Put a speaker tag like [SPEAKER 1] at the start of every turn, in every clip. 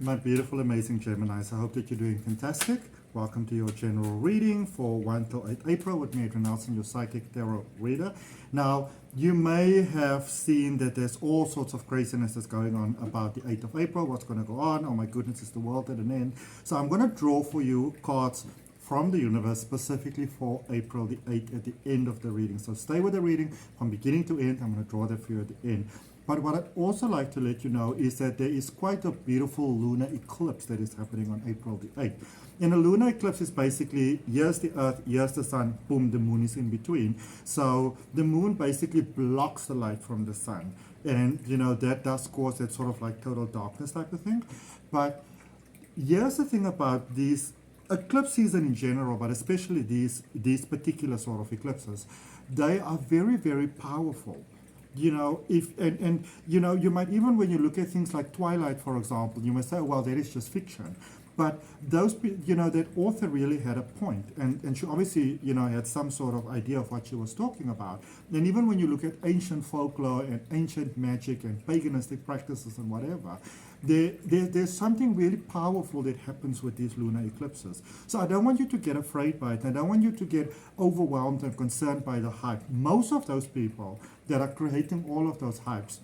[SPEAKER 1] My beautiful, amazing Geminis. I hope that you're doing fantastic. Welcome to your general reading for 1 till 8 April with me, Adrian Nelson, your psychic tarot reader. Now, you may have seen that there's all sorts of craziness that's going on about the 8th of April. What's going to go on? Oh my goodness, is the world at an end? So I'm going to draw for you cards from the universe specifically for April the 8th at the end of the reading. So stay with the reading from beginning to end. I'm going to draw that for you at the end. But what I'd also like to let you know is that there is quite a beautiful lunar eclipse that is happening on April the 8th. And a lunar eclipse is basically, here's the earth, here's the sun, boom, the moon is in between. So the moon basically blocks the light from the sun. And, you know, that does cause that sort of like total darkness type of thing. But here's the thing about these eclipse season in general, but especially these particular sort of eclipses, they are very, very powerful. You know, and you know, you might even, when you look at things like Twilight, for example, you might say, well, that is just fiction. But those, you know, that author really had a point, and she obviously, you know, had some sort of idea of what she was talking about. And even when you look at ancient folklore and ancient magic and paganistic practices and whatever, there's something really powerful that happens with these lunar eclipses. So I don't want you to get afraid by it. I don't want you to get overwhelmed and concerned by the hype. Most of those people that are creating all of those hypes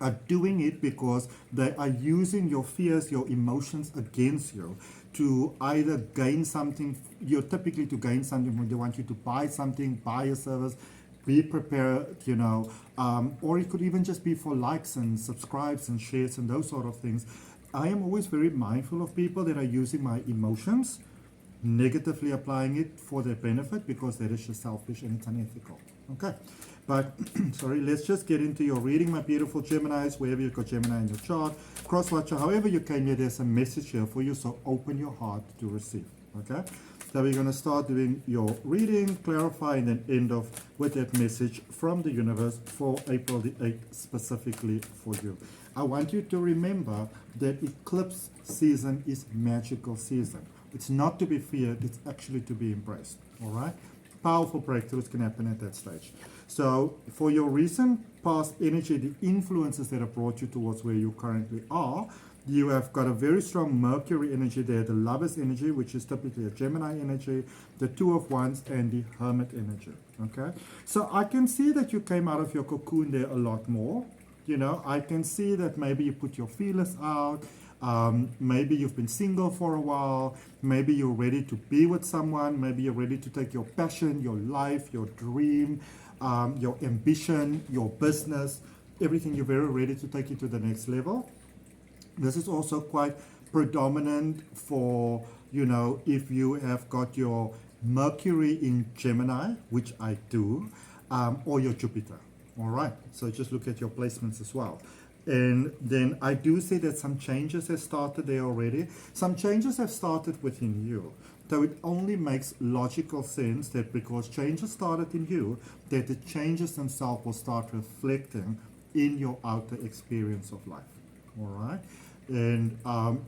[SPEAKER 1] are doing it because they are using your fears, your emotions against you to either gain something, typically to gain something when they want you to buy something, buy a service, be prepared, you know, or it could even just be for likes and subscribes and shares and those sort of things. I am always very mindful of people that are using my emotions, negatively applying it for their benefit, because that is just selfish and it's unethical. Okay. But, sorry, let's just get into your reading, my beautiful Geminis, wherever you've got Gemini in your chart. Cross-watcher, however you came here, there's a message here for you, so open your heart to receive, okay? So we're going to start doing your reading, clarify, and then end off with that message from the universe for April the 8th, specifically for you. I want you to remember that eclipse season is magical season. It's not to be feared, it's actually to be embraced, all right? Powerful breakthroughs can happen at that stage. So for your recent past energy, the influences that have brought you towards where you currently are, you have got a very strong Mercury energy there, the Lover's energy, which is typically a Gemini energy, the Two of Wands, and the Hermit energy, okay? So I can see that you came out of your cocoon there a lot more. You know, I can see that maybe you put your feelers out, maybe you've been single for a while, maybe you're ready to be with someone, maybe you're ready to take your passion, your life, your dream, your ambition, your business, everything, you're very ready to take it to the next level. This is also quite predominant for, you know, if you have got your Mercury in Gemini, which I do, or your Jupiter. All right, so just look at your placements as well. And then I do see that some changes have started there already. Some changes have started within you. So it only makes logical sense that because changes started in you, that the changes themselves will start reflecting in your outer experience of life. All right? And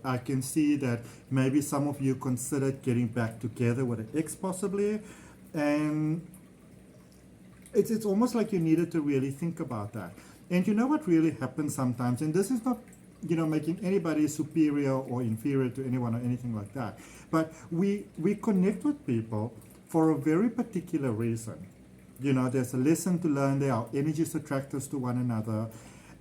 [SPEAKER 1] I can see that maybe some of you considered getting back together with an ex possibly. And it's almost like you needed to really think about that. And you know what really happens sometimes, and this is not, you know, making anybody superior or inferior to anyone or anything like that, but we connect with people for a very particular reason. You know, there's a lesson to learn there, our energies attract us to one another,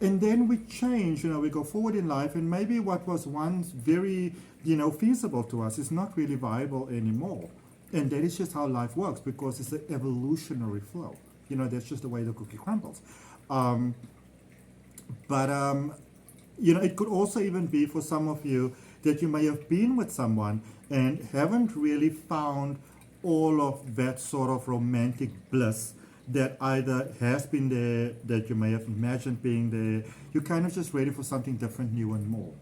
[SPEAKER 1] and then we change, you know, we go forward in life, and maybe what was once very, you know, feasible to us is not really viable anymore. And that is just how life works, because it's an evolutionary flow. You know, that's just the way the cookie crumbles. You know, it could also even be for some of you that you may have been with someone and haven't really found all of that sort of romantic bliss that either has been there, that you may have imagined being there. You're kind of just ready for something different, new and more.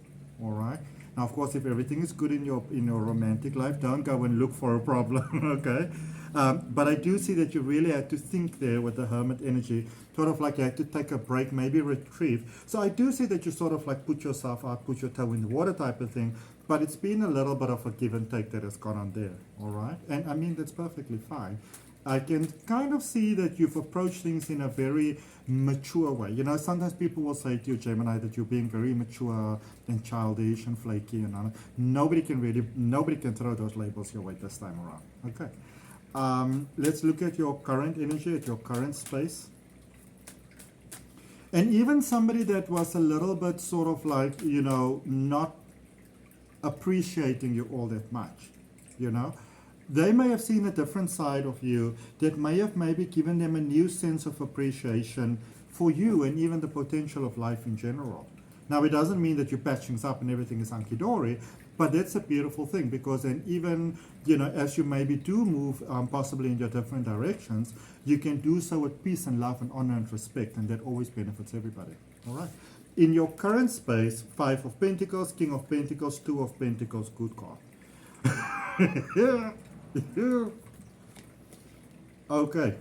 [SPEAKER 1] All right? Now, of course, if everything is good in your romantic life, don't go and look for a problem, okay? But I do see that you really had to think there with the Hermit energy, sort of like you had to take a break, maybe retrieve. So I do see that you sort of like put yourself out, put your toe in the water type of thing, but it's been a little bit of a give and take that has gone on there, all right? And I mean, that's perfectly fine. I can kind of see that you've approached things in a very mature way. You know, sometimes people will say to you, Gemini, that you're being very mature and childish and flaky, and all. Nobody can throw those labels your way this time around. Okay. Let's look at your current energy, at your current space. And even somebody that was a little bit sort of like, you know, not appreciating you all that much, you know, they may have seen a different side of you that may have maybe given them a new sense of appreciation for you and even the potential of life in general. Now, it doesn't mean that you're patching things up and everything is hunky-dory, but that's a beautiful thing, because then even, you know, as you maybe do move possibly in your different directions, you can do so with peace and love and honor and respect, and that always benefits everybody. All right. In your current space, 5 of Pentacles, King of Pentacles, 2 of Pentacles, good card. Okay.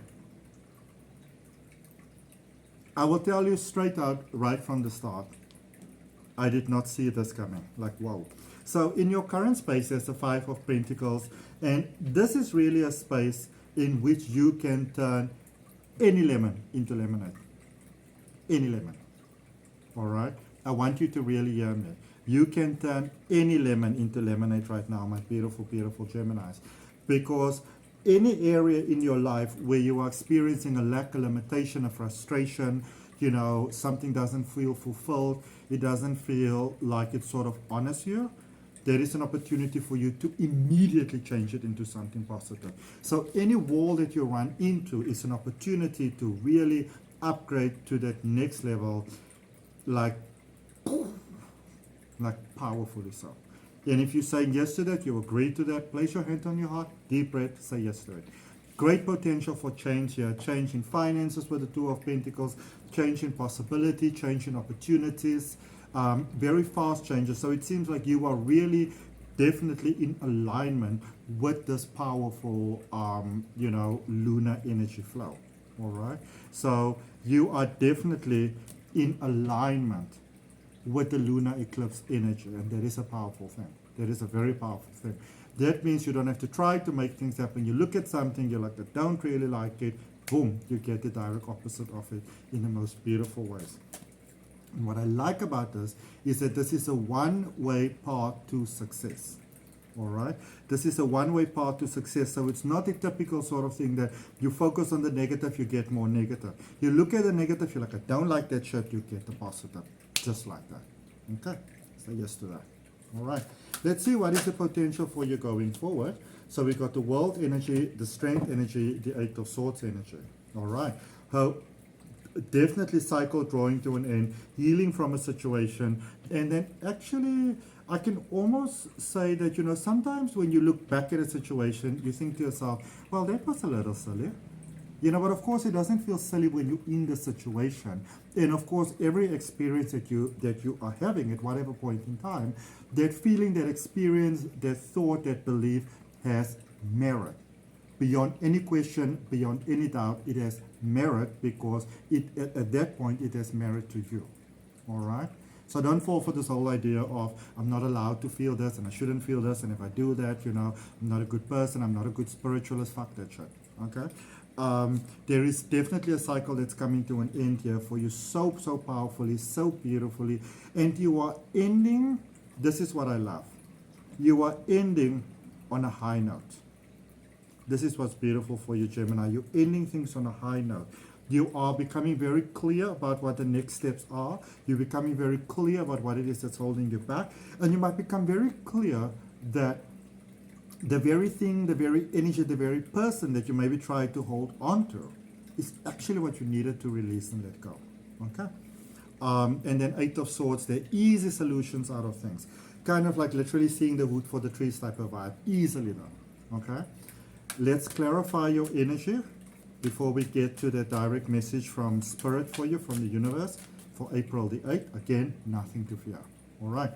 [SPEAKER 1] I will tell you straight out right from the start, I did not see this coming. Like, whoa. So in your current space, there's the 5 of Pentacles, and this is really a space in which you can turn any lemon into lemonade. Any lemon. All right? I want you to really hear me. You can turn any lemon into lemonade right now, my beautiful, beautiful Geminis. Because any area in your life where you are experiencing a lack, a limitation, a frustration, you know, something doesn't feel fulfilled, it doesn't feel like it sort of honors you, there is an opportunity for you to immediately change it into something positive. So any wall that you run into is an opportunity to really upgrade to that next level, like powerfully so. And if you're saying yes to that, you agree to that, place your hand on your heart, deep breath, say yes to it. Great potential for change here. Change in finances with the 2 of Pentacles, change in possibility, change in opportunities, very fast changes. So it seems like you are really definitely in alignment with this powerful, you know, lunar energy flow. All right. So you are definitely in alignment with the lunar eclipse energy, and that is a powerful thing. That is a very powerful thing. That means you don't have to try to make things happen. You look at something, you're like, I don't really like it, boom, you get the direct opposite of it in the most beautiful ways. And what I like about this is that this is a one-way path to success. All right, this is a one-way path to success. So it's not a typical sort of thing that you focus on the negative, you get more negative. You look at the negative, you're like, I don't like that shit, you get the positive. Just like that. Okay, say yes to that. All right, let's see what is the potential for you going forward. So we got the World energy, the Strength energy, the 8 of Swords energy. All right, so definitely cycle drawing to an end, healing from a situation, and then actually I can almost say that, you know, sometimes when you look back at a situation, you think to yourself, well, that was a little silly. You know, but of course it doesn't feel silly when you're in the situation. And of course, every experience that you are having at whatever point in time, that feeling, that experience, that thought, that belief has merit. Beyond any question, beyond any doubt, it has merit, because at that point it has merit to you. All right? So don't fall for this whole idea of, I'm not allowed to feel this and I shouldn't feel this, and if I do that, you know, I'm not a good person, I'm not a good spiritualist. Fuck that shit. Okay? There is definitely a cycle that's coming to an end here for you, so powerfully, so beautifully, and you are ending, this is what I love, you are ending on a high note. This is what's beautiful for you, Gemini. You're ending things on a high note. You are becoming very clear about what the next steps are. You're becoming very clear about what it is that's holding you back, and you might become very clear that the very thing, the very energy, the very person that you maybe try to hold on to is actually what you needed to release and let go. Okay? And then 8 of Swords, they're easy solutions out of things. Kind of like literally seeing the wood for the trees type of vibe. Easily done. Okay? Let's clarify your energy before we get to the direct message from Spirit for you, from the universe, for April the 8th. Again, nothing to fear. All right.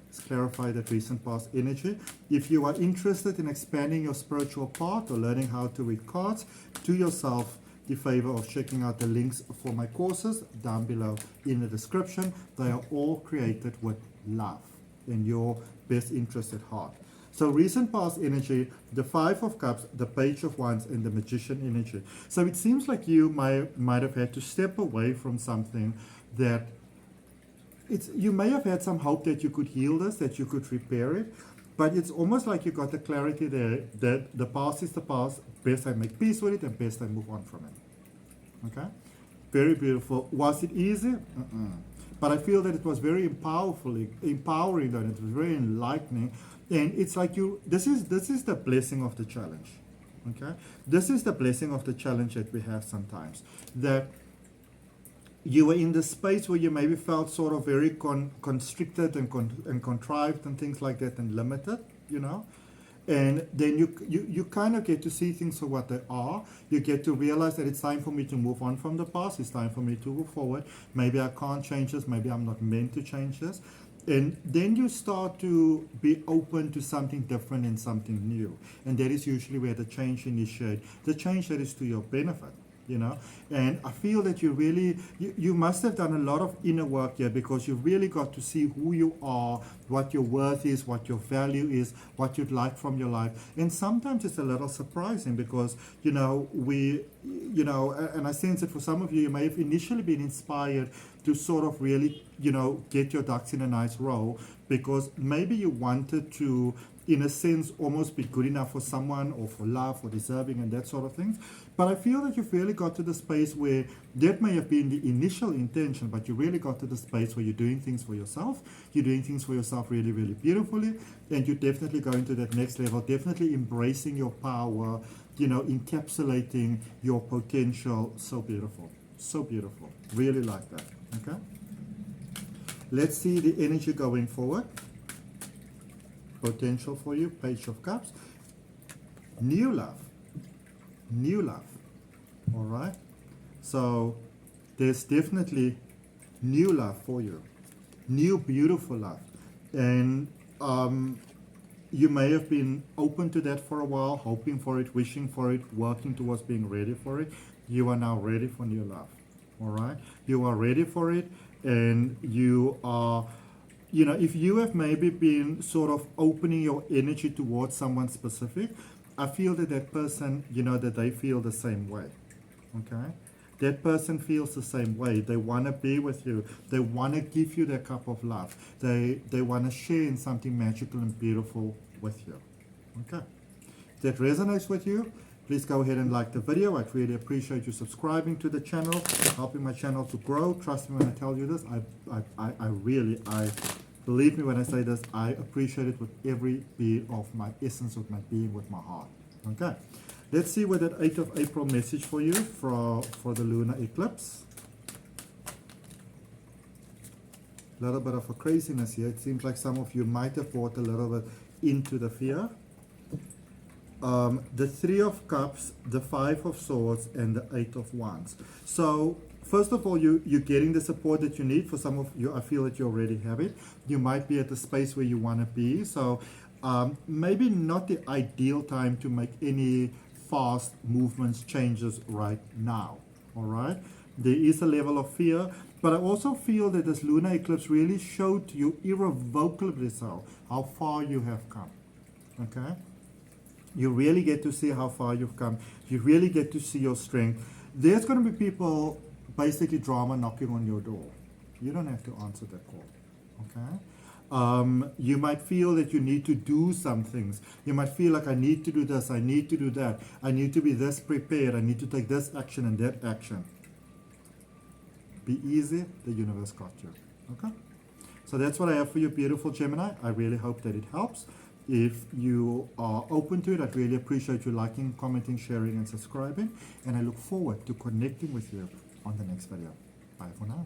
[SPEAKER 1] Let's clarify that recent past energy. If you are interested in expanding your spiritual path or learning how to read cards, do yourself the favor of checking out the links for my courses down below in the description. They are all created with love and your best interest at heart. So recent past energy, the Five of Cups, the Page of Wands, and the Magician energy. So it seems like you might have had to step away from something that you may have had some hope that you could heal this, that you could repair it, but it's almost like you got the clarity there that the past is the past, best I make peace with it, and best I move on from it. Okay? Very beautiful. Was it easy? But I feel that it was very empowering, and it was very enlightening. And it's like this is the blessing of the challenge. Okay? This is the blessing of the challenge that we have sometimes. That you were in the space where you maybe felt sort of very constricted and contrived and things like that, and limited, you know. And then you kind of get to see things for what they are. You get to realize that it's time for me to move on from the past. It's time for me to move forward. Maybe I can't change this. Maybe I'm not meant to change this. And then you start to be open to something different and something new. And that is usually where the change initiates. The change that is to your benefit. You know, and I feel that you must have done a lot of inner work here, because you really got to see who you are, what your worth is, what your value is, what you'd like from your life. And sometimes it's a little surprising, because and I sense that for some of you, you may have initially been inspired to sort of really, get your ducks in a nice row, because maybe you wanted to, in a sense, almost be good enough for someone, or for love, or deserving, and that sort of things. But I feel that you've really got to the space where that may have been the initial intention, but you really got to the space where you're doing things for yourself. You're doing things for yourself really, really beautifully, and you're definitely going to that next level, definitely embracing your power, encapsulating your potential. So beautiful. So beautiful. Really like that. Okay? Let's see the energy going forward. Potential for you, Page of Cups. New love. New love. All right? So there's definitely new love for you. New beautiful love. And you may have been open to that for a while, hoping for it, wishing for it, working towards being ready for it. You are now ready for new love. All right? You are ready for it, and you are... if you have maybe been sort of opening your energy towards someone specific, I feel that person, that they feel the same way. Okay? That person feels the same way. They want to be with you. They want to give you their cup of love. They want to share in something magical and beautiful with you. Okay? If that resonates with you, please go ahead and like the video. I'd really appreciate you subscribing to the channel, helping my channel to grow. Trust me when I tell you this. I believe me when I say this, I appreciate it with every bit of my essence, with my being, with my heart. Okay. Let's see what that 8th of April message for you for the lunar eclipse. A little bit of a craziness here. It seems like some of you might have bought a little bit into the fear. The 3 of Cups, the 5 of Swords, and the 8 of Wands. So, first of all, you're getting the support that you need. For some of you, I feel that you already have it. You might be at the space where you want to be. So, maybe not the ideal time to make any fast movements, changes right now. All right? There is a level of fear. But I also feel that this lunar eclipse really showed to you, irrevocably so, how far you have come. Okay? You really get to see how far you've come. You really get to see your strength. There's going to be people, basically drama, knocking on your door. You don't have to answer that call. Okay? You might feel that you need to do some things. You might feel like, I need to do this, I need to do that. I need to be this prepared. I need to take this action and that action. Be easy. The universe got you. Okay? So that's what I have for you, beautiful Gemini. I really hope that it helps. If you are open to it, I'd really appreciate you liking, commenting, sharing, and subscribing. And I look forward to connecting with you on the next video. Bye for now.